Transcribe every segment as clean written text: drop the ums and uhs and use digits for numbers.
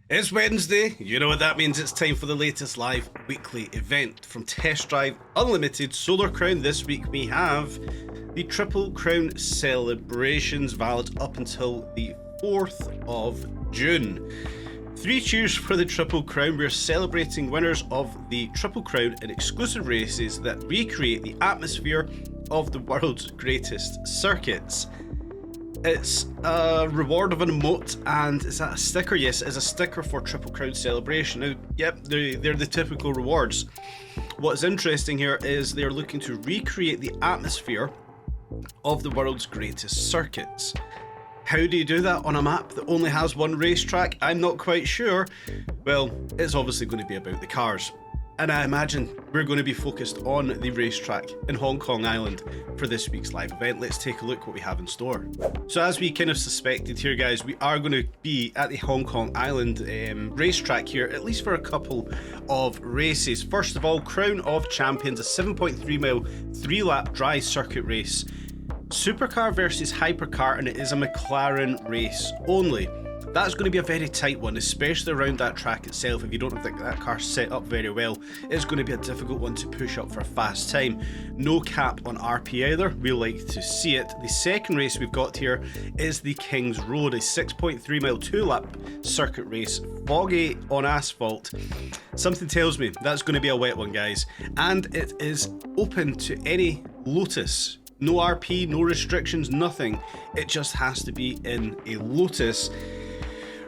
It's Wednesday, you know what that means, it's time for the latest live weekly event from Test Drive Unlimited Solar Crown. This week we have the Triple Crown celebrations valid up until the 4th of June. 3 cheers for the Triple Crown. We're celebrating winners of the Triple Crown in exclusive races that recreate the atmosphere of the world's greatest circuits. It's a reward of an emote, and is that a sticker? Yes, it's a sticker for Triple Crown Celebration. Now, yep, they're the typical rewards. What's interesting here is they're looking to recreate the atmosphere of the world's greatest circuits. How do you do that on a map that only has one racetrack? I'm not quite sure. Well, it's obviously going to be about the cars. And I imagine we're going to be focused on the racetrack in Hong Kong Island for this week's live event. Let's take a look what we have in store. So as we kind of suspected here, guys, we are going to be at the Hong Kong Island racetrack here, at least for a couple of races. First of all, Crown of Champions, a 7.3 mile 3-lap dry circuit race. Supercar versus hypercar, and it is a McLaren race only. That's going to be a very tight one, especially around that track itself. If you don't think that car's set up very well, it's going to be a difficult one to push up for a fast time. No cap on RP either, we like to see it. The second race we've got here is the King's Road, a 6.3 mile 2-lap circuit race, foggy on asphalt. Something tells me that's going to be a wet one, guys, and it is open to any Lotus. No RP, no restrictions, nothing. It just has to be in a Lotus.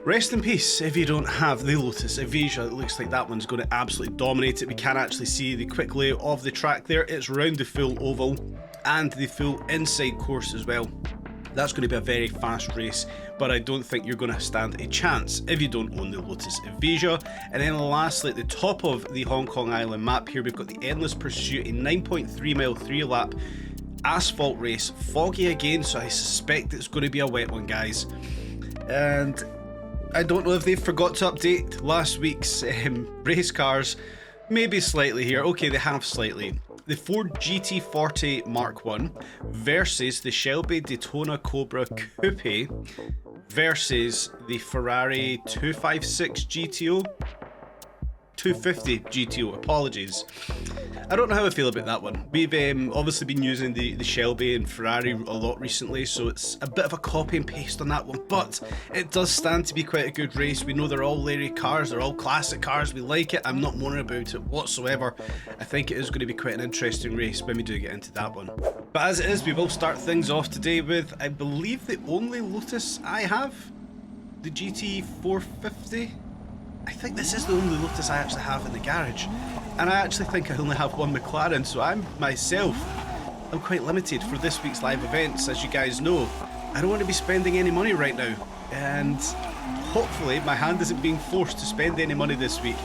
Rest in peace if you don't have the Lotus Evija. It looks like that one's going to absolutely dominate it. We can actually see the quick layout of the track there. It's round the full oval and the full inside course as well. That's going to be a very fast race, but I don't think you're going to stand a chance if you don't own the Lotus Evija. And then lastly, at the top of the Hong Kong Island map here, we've got the Endless Pursuit, a 9.3 mile 3-lap asphalt race, foggy again, so I suspect it's going to be a wet one, guys. And I don't know if they forgot to update last week's race cars, maybe slightly here. Okay, they have slightly. The Ford GT40 Mark I versus the Shelby Daytona Cobra Coupe versus the Ferrari 256 GTO. 250 GTO, apologies. I don't know how I feel about that one. We've obviously been using the Shelby and Ferrari a lot recently, so it's a bit of a copy and paste on that one, but it does stand to be quite a good race. We know they're all Larry cars, they're all classic cars, we like it. I'm not moaning about it whatsoever. I think it is going to be quite an interesting race when we do get into that one. But as it is, we will start things off today with, I believe, the only Lotus I have, the GT450. I think this is the only Lotus I actually have in the garage, and I actually think I only have one McLaren, so I'm quite limited for this week's live events. As you guys know, I don't want to be spending any money right now, and hopefully my hand isn't being forced to spend any money this week.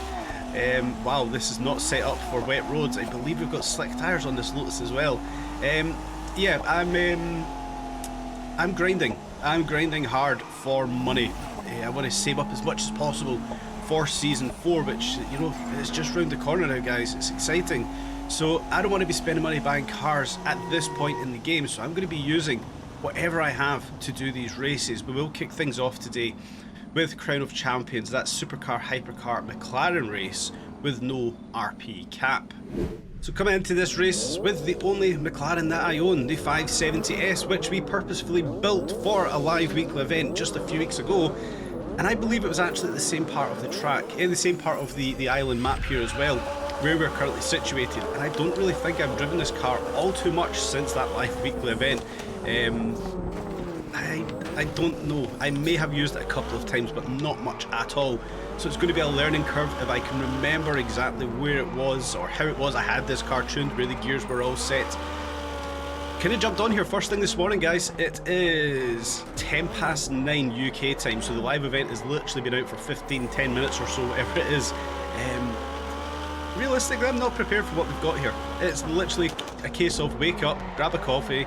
Wow, this is not set up for wet roads. I believe we've got slick tyres on this Lotus as well. Yeah, I'm grinding. I'm grinding hard for money. I want to save up as much as possible for season 4, which, you know, is just round the corner now, guys. It's exciting. So I don't want to be spending money buying cars at this point in the game, so I'm going to be using whatever I have to do these races. But we'll kick things off today with Crown of Champions, that supercar hypercar McLaren race with no RP cap. So coming into this race with the only McLaren that I own, the 570S, which we purposefully built for a live weekly event just a few weeks ago. And I believe it was actually the same part of the track, in the same part of the island map here as well, where we're currently situated. And I don't really think I've driven this car all too much since that live weekly event. I don't know. I may have used it a couple of times, but not much at all. So it's going to be a learning curve if I can remember exactly where it was or how it was I had this car tuned, where the gears were all set. Kind of jumped on here first thing this morning, guys. It is 9:10 UK time, so the live event has literally been out for 10 minutes or so, whatever it is. Realistically, I'm not prepared for what we've got here. It's literally a case of wake up, grab a coffee,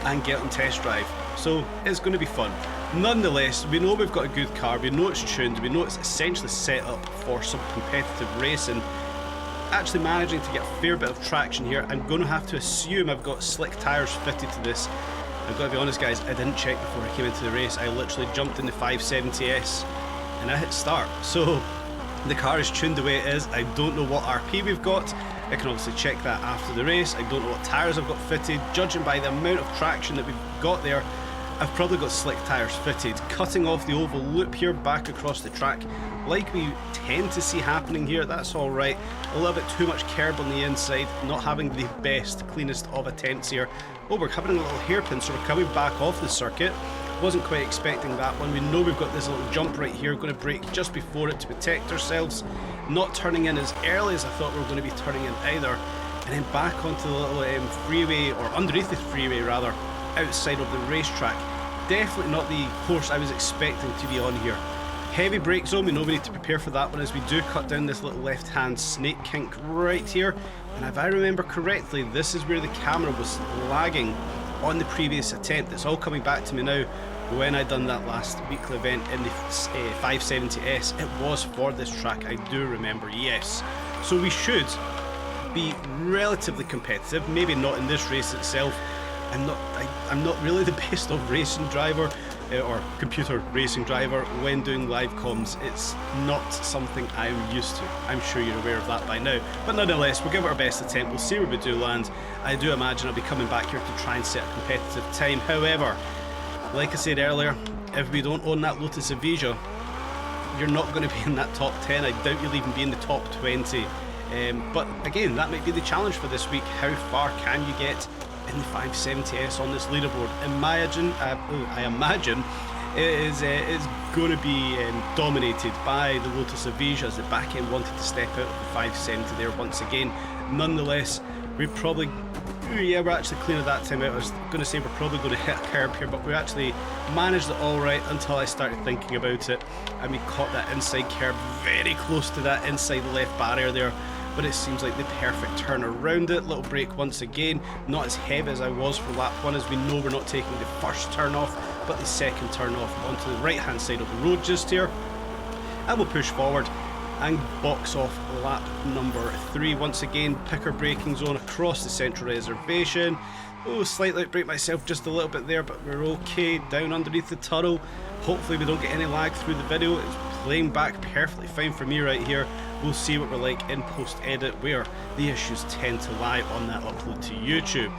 and get on test drive. So it's going to be fun. Nonetheless, we know we've got a good car, we know it's tuned, we know it's essentially set up for some competitive racing. Actually managing to get a fair bit of traction here. I'm going to have to assume I've got slick tyres fitted to this. I've got to be honest, guys, I didn't check before I came into the race. I literally jumped in the 570S and I hit start. So the car is tuned the way it is. I don't know what RP we've got. I can obviously check that after the race. I don't know what tyres I've got fitted. Judging by the amount of traction that we've got there, I've probably got slick tyres fitted. Cutting off the oval loop here back across the track, like we tend to see happening here. That's alright. A little bit too much curb on the inside, not having the best, cleanest of attempts here. Oh, we're having a little hairpin, so we're coming back off the circuit. Wasn't quite expecting that one. We know we've got this little jump right here, going to brake just before it to protect ourselves. Not turning in as early as I thought we were going to be turning in either. And then back onto the little freeway, or underneath the freeway rather, outside of the racetrack. Definitely not the course I was expecting to be on here. Heavy brake zone, we know we need to prepare for that one as we do cut down this little left hand snake kink right here. And if I remember correctly, this is where the camera was lagging on the previous attempt. It's all coming back to me now. When I done that last weekly event in the 570S, it was for this track, I do remember, yes. So we should be relatively competitive, maybe not in this race itself. I'm not really the best of racing driver or computer racing driver when doing live comms. It's not something I'm used to. I'm sure you're aware of that by now. But nonetheless, we'll give it our best attempt. We'll see where we do land. I do imagine I'll be coming back here to try and set a competitive time. However, like I said earlier, if we don't own that Lotus Evija, you're not going to be in that top 10. I doubt you'll even be in the top 20. But again, that might be the challenge for this week. How far can you get in the 570S on this leaderboard? I imagine it is going to be dominated by the Lotus Evija, as the back end wanted to step out of the 570 there once again. Nonetheless, we're probably, we're actually cleaning that time out. I was going to say we're probably going to hit a curb here, but we actually managed it all right until I started thinking about it, and we caught that inside curb very close to that inside left barrier there. But it seems like the perfect turn around it. Little brake once again, not as heavy as I was for lap 1, as we know we're not taking the first turn off, but the second turn off onto the right hand side of the road just here. And we'll push forward and box off lap number 3 once again. Pick our braking zone across the central reservation. Oh, slightly outbrake myself just a little bit there, but we're okay. Down underneath the tunnel. Hopefully we don't get any lag through the video. It's playing back perfectly fine for me right here. We'll see what we're like in post-edit, where the issues tend to lie on that upload to YouTube.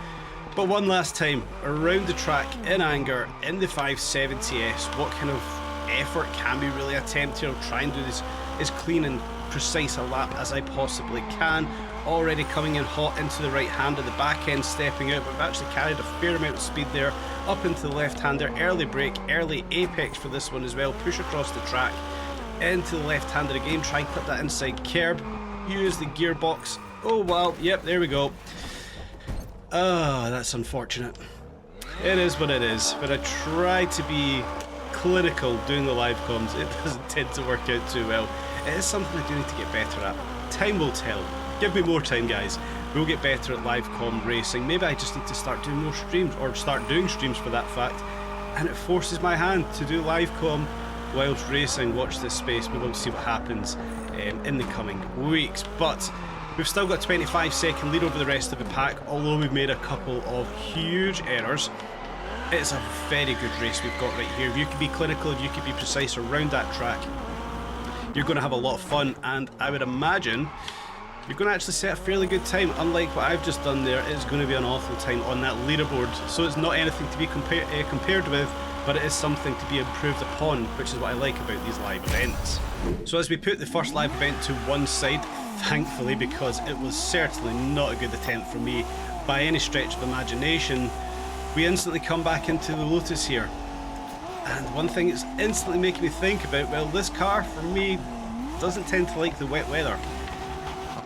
But one last time, around the track, in anger, in the 570S, what kind of effort can we really attempt here? I'll try and do this as clean and precise a lap as I possibly can. Already coming in hot into the right hand of the back end, stepping out, but we've actually carried a fair amount of speed there up into the left hander. Early brake, early apex for this one as well. Push across the track into the left hander again, try and clip that inside curb, use the gearbox. Oh wow, yep, there we go. Ah, that's unfortunate. It is what it is, but I try to be clinical doing the live comms. It doesn't tend to work out too well. It is something I do need to get better at. Time will tell. Give me more time, guys. We'll get better at live comm racing. Maybe I just need to start doing more streams, or start doing streams for that fact, and it forces my hand to do live comm whilst racing. Watch this space. We will see what happens in the coming weeks. But we've still got a 25-second lead over the rest of the pack, although we've made a couple of huge errors. It's a very good race we've got right here. If you can be clinical, if you can be precise around that track, you're going to have a lot of fun, and I would imagine you're going to actually set a fairly good time. Unlike what I've just done there, it's going to be an awful time on that leaderboard. So it's not anything to be compared with, but it is something to be improved upon, which is what I like about these live events. So as we put the first live event to one side, thankfully, because it was certainly not a good attempt from me by any stretch of imagination, we instantly come back into the Lotus here. And one thing it's instantly making me think about, well, this car for me doesn't tend to like the wet weather.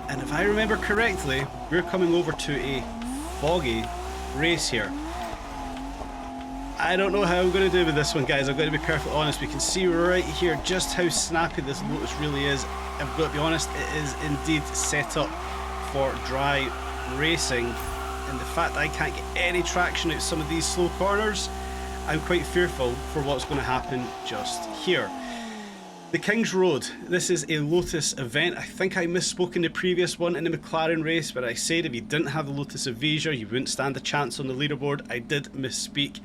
And if I remember correctly, we're coming over to a foggy race here. I don't know how I'm going to do with this one, guys. I've got to be perfectly honest. We can see right here just how snappy this Lotus really is. I've got to be honest, it is indeed set up for dry racing. And the fact that I can't get any traction out some of these slow corners, I'm quite fearful for what's going to happen just here. The King's Road. This is a Lotus event. I think I misspoke in the previous one in the McLaren race, but I said if you didn't have the Lotus Evija, you wouldn't stand a chance on the leaderboard. I did misspeak.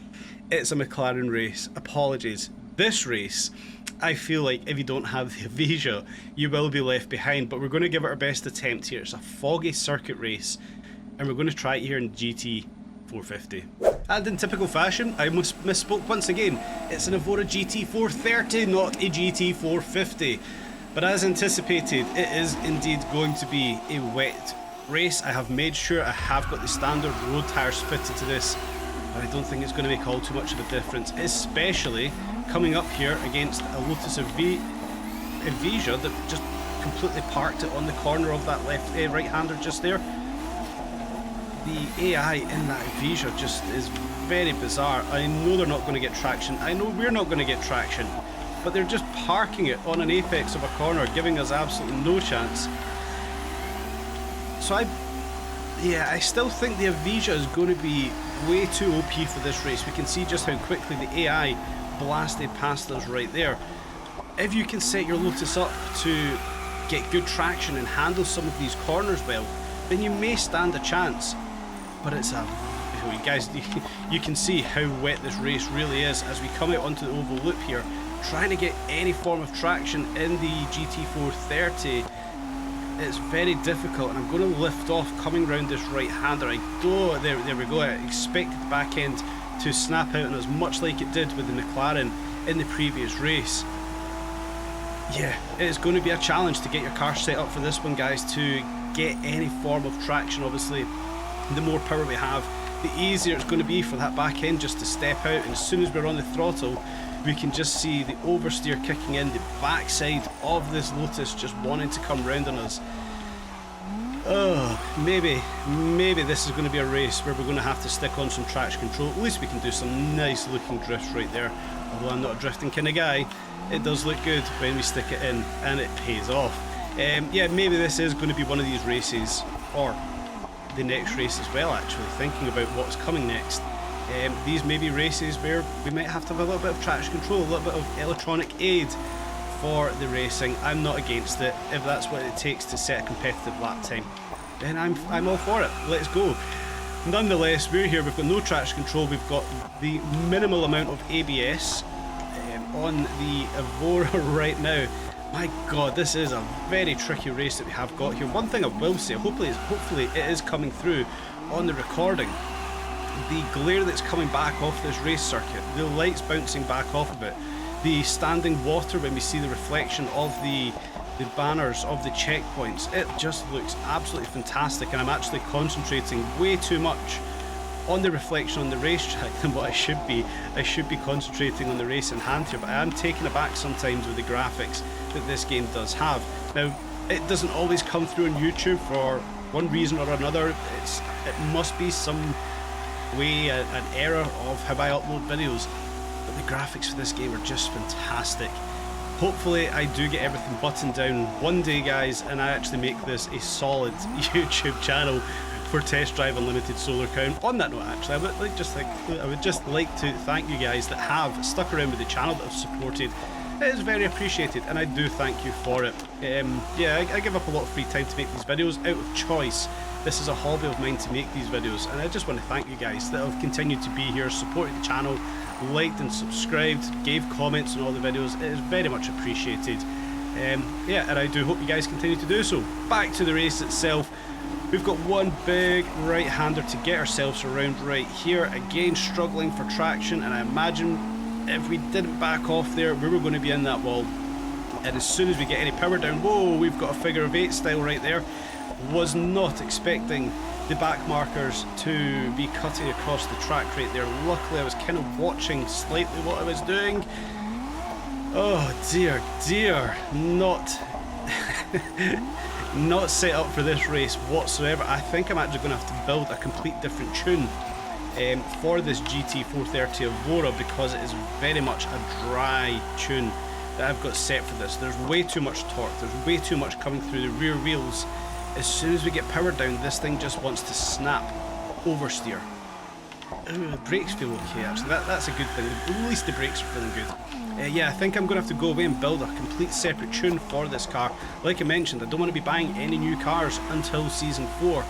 It's a McLaren race. Apologies. This race, I feel like if you don't have the Avesia, you will be left behind, but we're going to give it our best attempt here. It's a foggy circuit race, and we're going to try it here in GT 450. And in typical fashion, I misspoke once again. It's an Evora GT 430, not a GT 450. But as anticipated, it is indeed going to be a wet race. I have made sure I have got the standard road tyres fitted to this, but I don't think it's going to make all too much of a difference, especially coming up here against a Lotus Avesia that just completely parked it on the corner of that right-hander just there. The AI in that Avesia just is very bizarre. I know they're not going to get traction. I know we're not going to get traction, but they're just parking it on an apex of a corner, giving us absolutely no chance. So I still think the Avesia is going to be way too OP for this race. We can see just how quickly the AI blasted past us right there. If you can set your Lotus up to get good traction and handle some of these corners well, then you may stand a chance. But it's you guys, you can see how wet this race really is as we come out onto the oval loop here, trying to get any form of traction in the GT430. It's very difficult, and I'm going to lift off coming around this right-hander. There we go. I expected the back end to snap out on us, much like it did with the McLaren in the previous race. Yeah, it's going to be a challenge to get your car set up for this one, guys, to get any form of traction. Obviously, the more power we have, the easier it's going to be for that back end just to step out, and as soon as we're on the throttle, we can just see the oversteer kicking in, the backside of this Lotus just wanting to come round on us. Oh, maybe this is going to be a race where we're going to have to stick on some traction control. At least we can do some nice looking drifts right there. Although I'm not a drifting kind of guy, it does look good when we stick it in, and it pays off. Yeah, maybe this is going to be one of these races, or the next race as well, actually, thinking about what's coming next. These may be races where we might have to have a little bit of traction control, a little bit of electronic aid for the racing. I'm not against it. If that's what it takes to set a competitive lap time, then I'm all for it. Let's go. Nonetheless, we're here, we've got no traction control, we've got the minimal amount of ABS on the Evora right now. My god, this is a very tricky race that we have got here. One thing I will say, hopefully it is coming through on the recording. The glare that's coming back off this race circuit, the lights bouncing back off of it, the standing water when we see the reflection of the banners of the checkpoints, it just looks absolutely fantastic, and I'm actually concentrating way too much on the reflection on the racetrack than what I should be. I should be concentrating on the race in hand here, but I am taken aback sometimes with the graphics that this game does have. Now, it doesn't always come through on YouTube for one reason or another. It must be some way, an error of how I upload videos, but the graphics for this game are just fantastic. Hopefully I do get everything buttoned down one day, guys, and I actually make this a solid YouTube channel for Test Drive Unlimited Solar Crown. On that note, actually, I would just like to thank you guys that have stuck around with the channel, that have supported. It is very appreciated, and I do thank you for it. Yeah, I give up a lot of free time to make these videos out of choice. This is a hobby of mine to make these videos, and I just want to thank you guys that have continued to be here, supported the channel, liked and subscribed, gave comments on all the videos. It is very much appreciated. Yeah, and I do hope you guys continue to do so. Back to the race itself. We've got one big right-hander to get ourselves around right here. Again, struggling for traction, and I imagine if we didn't back off there, we were going to be in that wall. And as soon as we get any power down, whoa, we've got a figure of 8 style right there. Was not expecting the back markers to be cutting across the track right there. Luckily, I was kind of watching slightly what I was doing. Oh dear, not not set up for this race whatsoever. I think I'm actually going to have to build a complete different tune for this GT430 Evora, because it is very much a dry tune that I've got set for this. There's way too much torque, there's way too much coming through the rear wheels. As soon as we get power down, this thing just wants to snap oversteer. Ooh, the brakes feel okay, actually. That's a good thing. At least the brakes are feeling good. Yeah, I think I'm going to have to go away and build a complete separate tune for this car. Like I mentioned, I don't want to be buying any new cars until Season 4.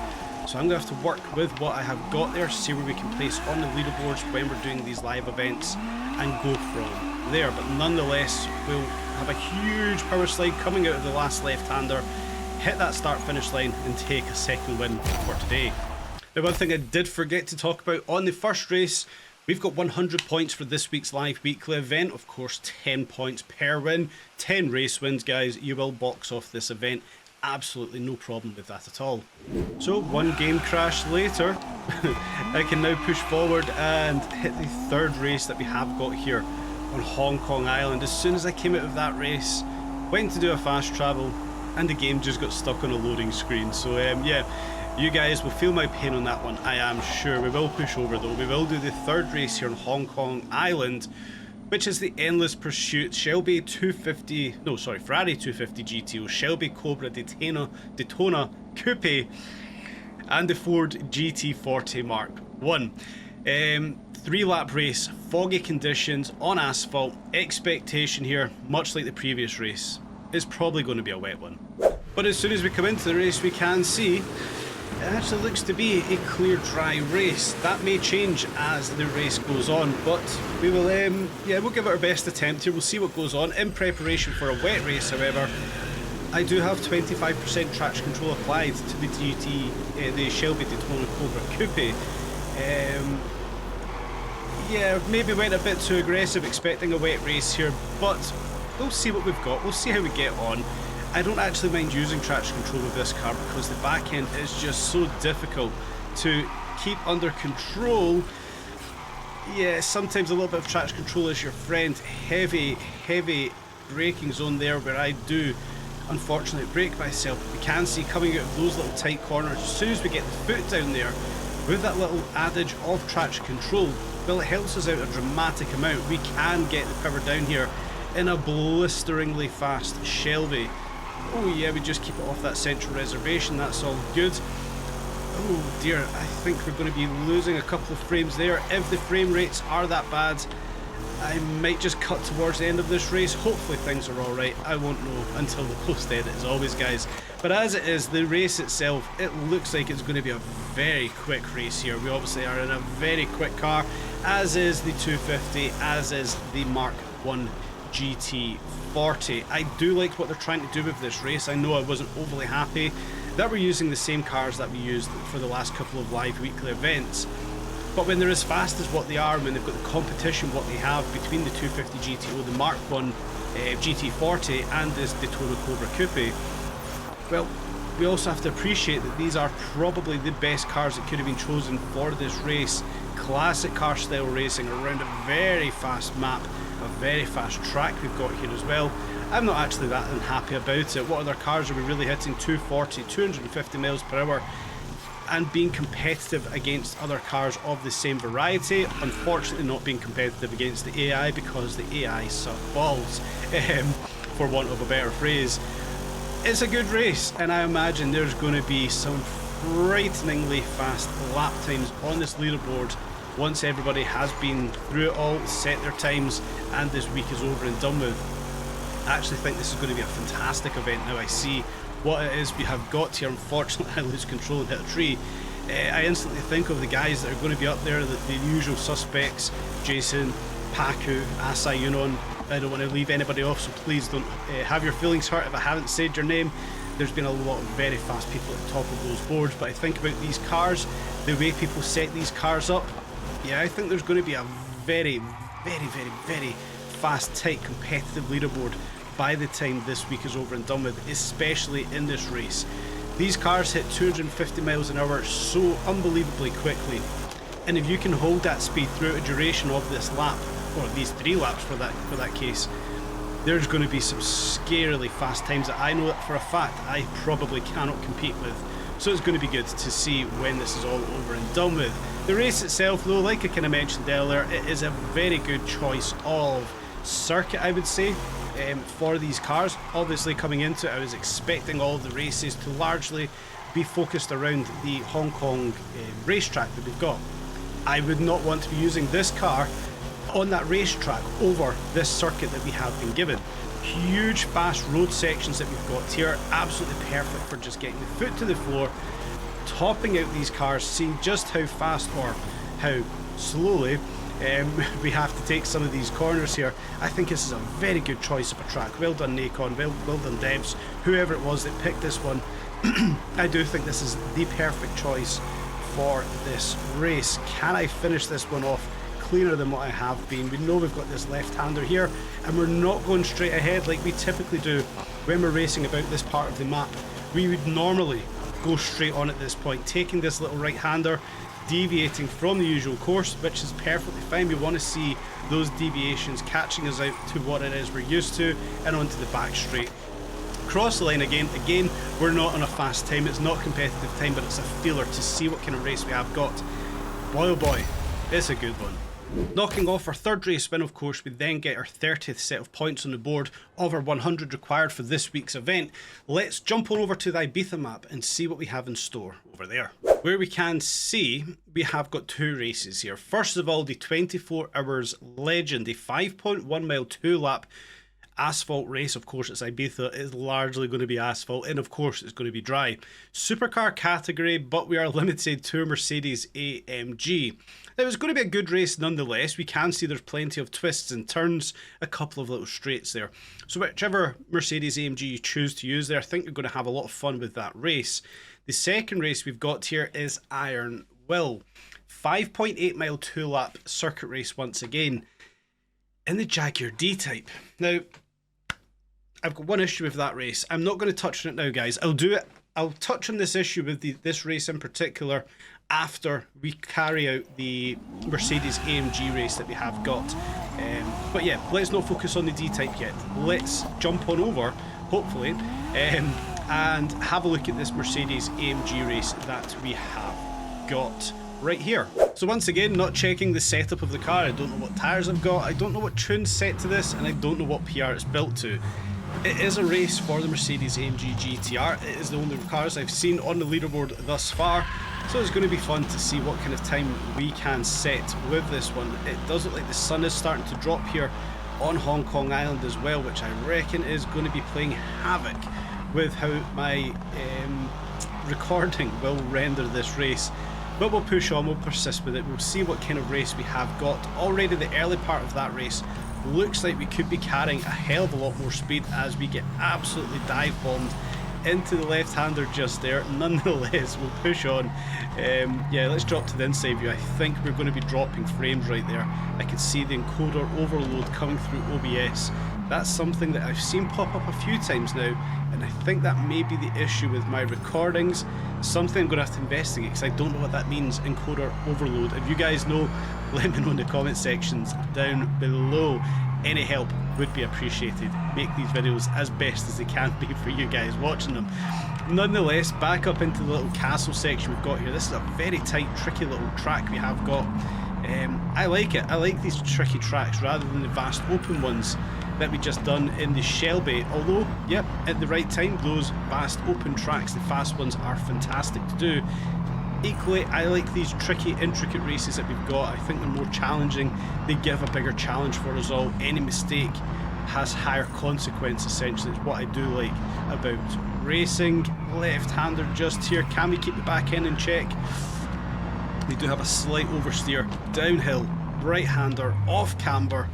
So I'm going to have to work with what I have got there, see where we can place on the leaderboards when we're doing these live events, and go from there, but nonetheless we'll have a huge power slide coming out of the last left-hander, hit that start-finish line and take a second win for today. Now, one thing I did forget to talk about on the first race, we've got 100 points for this week's live weekly event. Of course, 10 points per win, 10 race wins, guys. You will box off this event. Absolutely no problem with that at all. So, one game crash later, I can now push forward and hit the third race that we have got here on Hong Kong Island. As soon as I came out of that race, went to do a fast travel, and the game just got stuck on a loading screen. So, yeah. You guys will feel my pain on that one, I am sure. We will push over though. We will do the third race here on Hong Kong Island, which is the Endless Pursuit Ferrari 250 GTO, Shelby Cobra Daytona Coupe, and the Ford GT40 Mark 1. 3-lap race, foggy conditions on asphalt. Expectation here, much like the previous race, is probably going to be a wet one. But as soon as we come into the race, we can see it actually looks to be a clear, dry race. That may change as the race goes on, but we will, we'll give it our best attempt here. We'll see what goes on. In preparation for a wet race, however, I do have 25% traction control applied to the Shelby Daytona Cobra Coupe. Yeah, maybe went a bit too aggressive expecting a wet race here, but we'll see what we've got. We'll see how we get on. I don't actually mind using traction control with this car because the back end is just so difficult to keep under control. Yeah, sometimes a little bit of traction control is your friend. Heavy braking zone there where I do unfortunately brake myself. We can see coming out of those little tight corners, as soon as we get the foot down there, with that little adage of traction control, well, it helps us out a dramatic amount. We can get the power down here in a blisteringly fast Shelby. Oh yeah, we just keep it off that central reservation, that's all good. Oh dear, I think we're going to be losing a couple of frames there. If the frame rates are that bad, I might just cut towards the end of this race. Hopefully things are alright. I won't know until the post edit as always, guys. But as it is, the race itself, it looks like it's going to be a very quick race here. We obviously are in a very quick car, as is the 250, as is the Mark 1 GT40. I do like what they're trying to do with this race. I know I wasn't overly happy that we're using the same cars that we used for the last couple of live weekly events, but when they're as fast as what they are, when they've got the competition what they have between the 250 GTO, the Mark 1 GT40 and this Daytona Cobra Coupe, well, we also have to appreciate that these are probably the best cars that could have been chosen for this race. Classic car style racing around a very fast map, a very fast track we've got here as well. I'm not actually that unhappy about it. What other cars are we really hitting? 240, 250 miles per hour and being competitive against other cars of the same variety. Unfortunately not being competitive against the AI because the AI suck balls, for want of a better phrase. It's a good race and I imagine there's going to be some frighteningly fast lap times on this leaderboard once everybody has been through it all, set their times, and this week is over and done with. I actually think this is going to be a fantastic event now I see what it is we have got here. Unfortunately, I lose control and hit a tree. I instantly think of the guys that are going to be up there, the usual suspects, Jason, Paku, Asai Yunon. I don't want to leave anybody off, so please don't have your feelings hurt if I haven't said your name. There's been a lot of very fast people at the top of those boards, but I think about these cars, the way people set these cars up, yeah, I think there's going to be a very fast, tight, competitive leaderboard by the time this week is over and done with, especially in this race. These cars hit 250 miles an hour so unbelievably quickly, and if you can hold that speed throughout a duration of this lap, or these 3 laps for that case, there's going to be some scarily fast times that I know that for a fact I probably cannot compete with. So it's going to be good to see when this is all over and done with. The race itself though, like I kind of mentioned earlier, it is a very good choice of circuit, I would say, for these cars. Obviously coming into it, I was expecting all of the races to largely be focused around the Hong Kong racetrack that we've got. I would not want to be using this car on that racetrack over this circuit that we have been given. Huge fast road sections that we've got here, absolutely perfect for just getting the foot to the floor, topping out these cars, seeing just how fast or how slowly we have to take some of these corners here. I think this is a very good choice of a track. Well done Nacon, well done Devs, whoever it was that picked this one. I do think this is the perfect choice for this race. Can I finish this one off cleaner than what I have been? We know we've got this left-hander here, and we're not going straight ahead like we typically do when we're racing about this part of the map. We would normally go straight on at this point, taking this little right-hander, deviating from the usual course, which is perfectly fine. We want to see those deviations catching us out to what it is we're used to and onto the back straight. Cross the line again, we're not on a fast time, it's not competitive time, but it's a feeler to see what kind of race we have got. Boy oh boy, it's a good one. Knocking off our third race win, of course, we then get our 30th set of points on the board of our 100 required for this week's event. Let's jump on over to the Ibiza map and see what we have in store over there. Where we can see, we have got two races here. First of all, the 24 Hours Legend, a 5.1 mile 2-lap asphalt race. Of course, it's Ibiza, it's largely going to be asphalt, and of course it's going to be dry. Supercar category, but we are limited to a Mercedes AMG. Now, it's going to be a good race nonetheless. We can see there's plenty of twists and turns, a couple of little straights there. So whichever Mercedes AMG you choose to use there, I think you're going to have a lot of fun with that race. The second race we've got here is Iron Will. 5.8 mile 2-lap circuit race once again in the Jaguar D-Type. Now, I've got one issue with that race. I'm not going to touch on it now, guys. I'll touch on this issue with this race in particular after we carry out the Mercedes AMG race that we have got. But yeah, let's not focus on the D-Type yet. Let's jump on over, hopefully, and have a look at this Mercedes AMG race that we have got right here. So once again, not checking the setup of the car. I don't know what tyres I've got, I don't know what tune's set to this, and I don't know what PR it's built to. It is a race for the Mercedes AMG GTR. It is the only cars I've seen on the leaderboard thus far, so it's going to be fun to see what kind of time we can set with this one. It does look like the sun is starting to drop here on Hong Kong Island as well, which I reckon is going to be playing havoc with how my recording will render this race. But we'll push on, we'll persist with it, we'll see what kind of race we have got. Already the early part of that race looks like we could be carrying a hell of a lot more speed as we get absolutely dive bombed into the left-hander just there. Nonetheless, we'll push on. Yeah, let's drop to the inside view. I think we're going to be dropping frames right there. I can see the encoder overload coming through OBS. That's something that I've seen pop up a few times now, and I think that may be the issue with my recordings. Something I'm going to have to investigate because I don't know what that means, encoder overload. If you guys know, let me know in the comment sections down below. Any help would be appreciated. Make these videos as best as they can be for you guys watching them. Nonetheless, back up into the little castle section we've got here. This is a very tight, tricky little track we have got. I like it. I like these tricky tracks rather than the vast open ones that we just done in the Shelby. Although, yep, at the right time, those vast open tracks, the fast ones, are fantastic to do. Equally, I like these tricky, intricate races that we've got. I think they're more challenging. They give a bigger challenge for us all. Any mistake has higher consequence, essentially. It's what I do like about racing. Left-hander just here. Can we keep the back end in check? We do have a slight oversteer. Downhill, right-hander, off camber.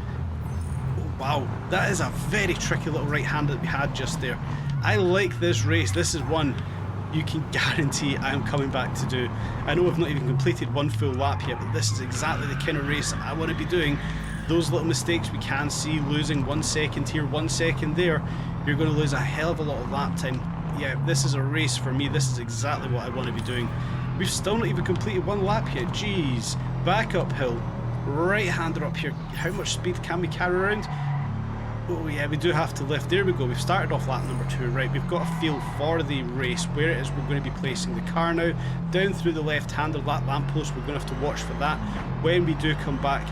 Oh, wow, that is a very tricky little right-hander that we had just there. I like this race. This is one you can guarantee I am coming back to do. I know I've not even completed one full lap yet, but this is exactly the kind of race I want to be doing. Those little mistakes we can see, losing 1 second here, 1 second there, you're going to lose a hell of a lot of lap time. Yeah, this is a race for me. This is exactly what I want to be doing. We've still not even completed 1 lap yet. Jeez. Back uphill, right-hander up here. How much speed can we carry around? Oh yeah, we do have to lift. There we go. We've started off lap number 2. Right, we've got a feel for the race, where it is we're going to be placing the car now. Down through the left-hander, that lamppost, we're going to have to watch for that when we do come back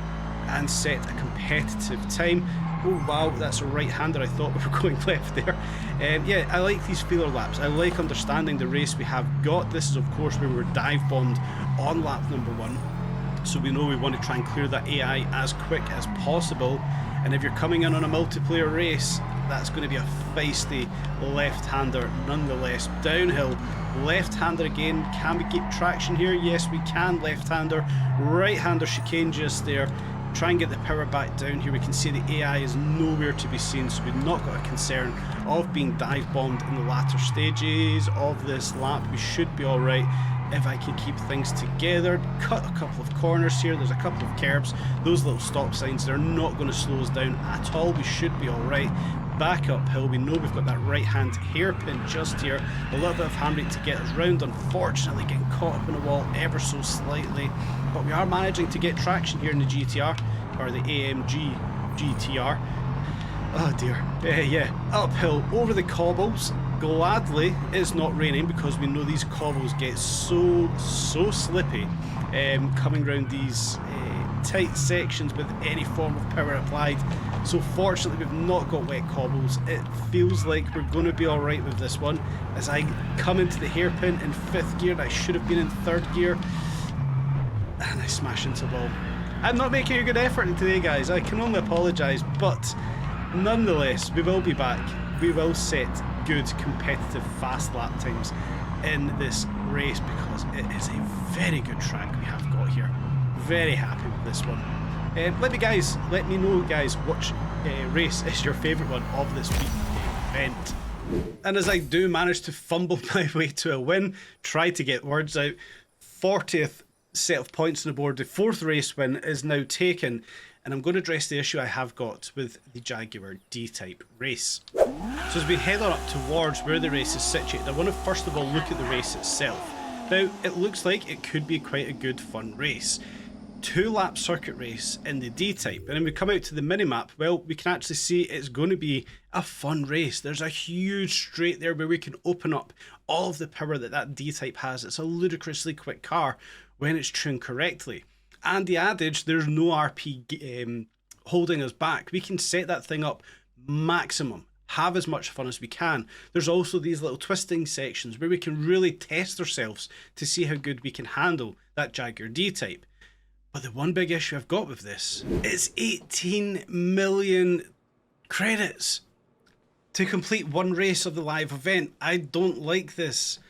and set a competitive time. Oh wow, that's a right-hander. I thought we were going left there. Yeah, I like these feeler laps. I like understanding the race we have got. This is of course where we were dive bombed on lap number 1. So we know we want to try and clear that AI as quick as possible. And if you're coming in on a multiplayer race, that's going to be a feisty left-hander nonetheless. Downhill, left-hander again. Can we keep traction here? Yes, we can. Left-hander, right-hander chicane just there. try and get the power back down here. We can see the AI is nowhere to be seen, so we've not got a concern of being dive bombed in the latter stages of this lap. We should be alright if I can keep things together. Cut a couple of corners here, there's a couple of curbs, those little stop signs, they're not going to slow us down at all. We should be alright. Back uphill, we know we've got that right hand hairpin just here, a little bit of handbrake to get us round, unfortunately getting caught up in a wall ever so slightly, but we are managing to get traction here in the GTR, or the AMG GTR. Oh dear. Yeah, uphill over the cobbles. Gladly it's not raining, because we know these cobbles get so slippy coming around these tight sections with any form of power applied. So fortunately we've not got wet cobbles. It feels like we're going to be alright with this one. As I come into the hairpin in 5th gear, I should have been in 3rd gear, and I smash into the wall. I'm not making a good effort today, guys, I can only apologise, but nonetheless we will be back. We will set good competitive fast lap times in this race, because it is a very good track we have got here. Very happy with this one. Let me know guys, which race is your favourite one of this week's event. And as I do manage to fumble my way to a win, try to get words out, 40th set of points on the board, the 4th race win is now taken, and I'm going to address the issue I have got with the Jaguar D-Type race. So as we head on up towards where the race is situated, I want to first of all look at the race itself. Now, it looks like it could be quite a good fun race. 2-lap circuit race in the D-Type, and then we come out to the minimap, well, we can actually see it's going to be a fun race. There's a huge straight there where we can open up all of the power that D-Type has. It's a ludicrously quick car when it's tuned correctly. And the adage, there's no RP holding us back. We can set that thing up maximum, have as much fun as we can. There's also these little twisting sections where we can really test ourselves to see how good we can handle that Jaguar D-Type. But the one big issue I've got with this is 18 million credits to complete one race of the live event. I don't like this.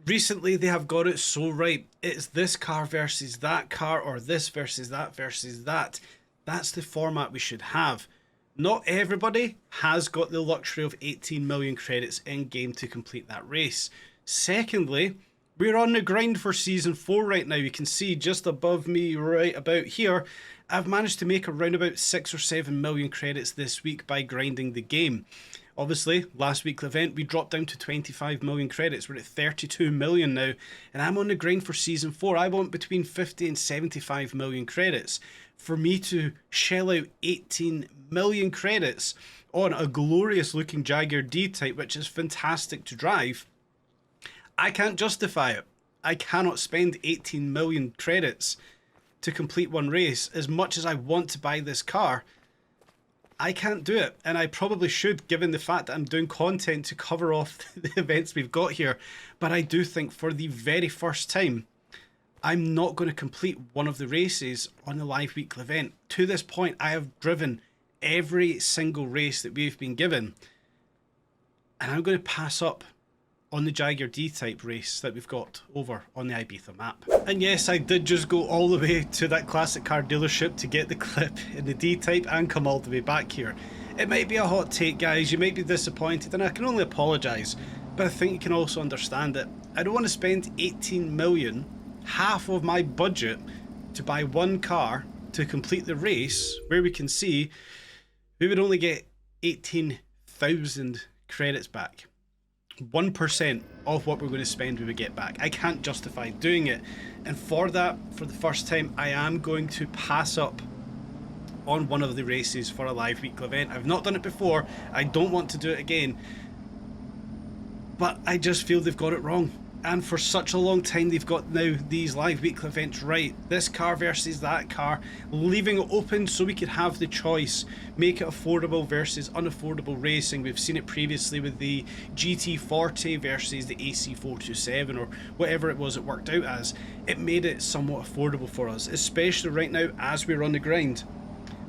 Recently they have got it so right. It's this car versus that car, or this versus that versus that. That's the format we should have. Not everybody has got the luxury of 18 million credits in game to complete that race. Secondly, we're on the grind for Season 4 right now. You can see just above me right about here, I've managed to make around about 6 or 7 million credits this week by grinding the game. Obviously, last week's event, we dropped down to 25 million credits. We're at 32 million now, and I'm on the grind for Season 4. I want between 50 and 75 million credits. For me to shell out 18 million credits on a glorious looking Jaguar D-Type, which is fantastic to drive, I can't justify it. I cannot spend 18 million credits to complete one race. As much as I want to buy this car, I can't do it, and I probably should, given the fact that I'm doing content to cover off the events we've got here. But I do think for the very first time, I'm not going to complete one of the races on the live weekly event. To this point, I have driven every single race that we've been given, and I'm going to pass up on the Jaguar D-Type race that we've got over on the Ibiza map. And yes, I did just go all the way to that classic car dealership to get the clip in the D-Type and come all the way back here. It might be a hot take, guys, you might be disappointed, and I can only apologise, but I think you can also understand it. I don't want to spend 18 million, half of my budget, to buy one car to complete the race, where we can see we would only get 18,000 credits back. 1% of what we're going to spend we would get back. I can't justify doing it, and for that, for the first time, I am going to pass up on one of the races for a live weekly event. I've not done it before, I don't want to do it again, but I just feel they've got it wrong. And for such a long time they've got now these live weekly events right. This car versus that car, leaving it open so we could have the choice. Make it affordable versus unaffordable racing. We've seen it previously with the GT40 versus the AC427 or whatever it was it worked out as. It made it somewhat affordable for us, especially right now as we're on the grind.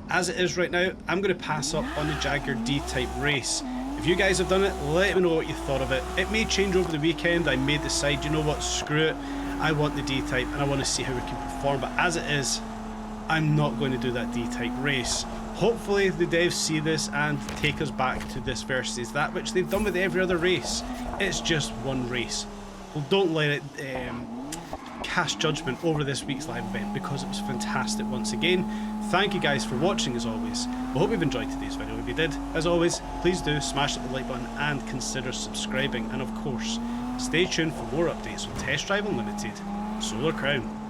As it is right now, I'm going to pass up on the Jaguar D-Type race. If you guys have done it, let me know what you thought of it. It may change over the weekend. I may decide, you know what, screw it, I want the D-Type and I want to see how we can perform. But as it is, I'm not going to do that D-Type race. Hopefully the devs see this and take us back to this versus that, which they've done with every other race. It's just one race. Well, don't let it cast judgment over this week's live event, because it was fantastic once again. Thank you guys for watching as always. I hope you've enjoyed today's video. If you did, as always, please do smash the like button and consider subscribing. And of course, stay tuned for more updates on Test Drive Unlimited Solar Crown.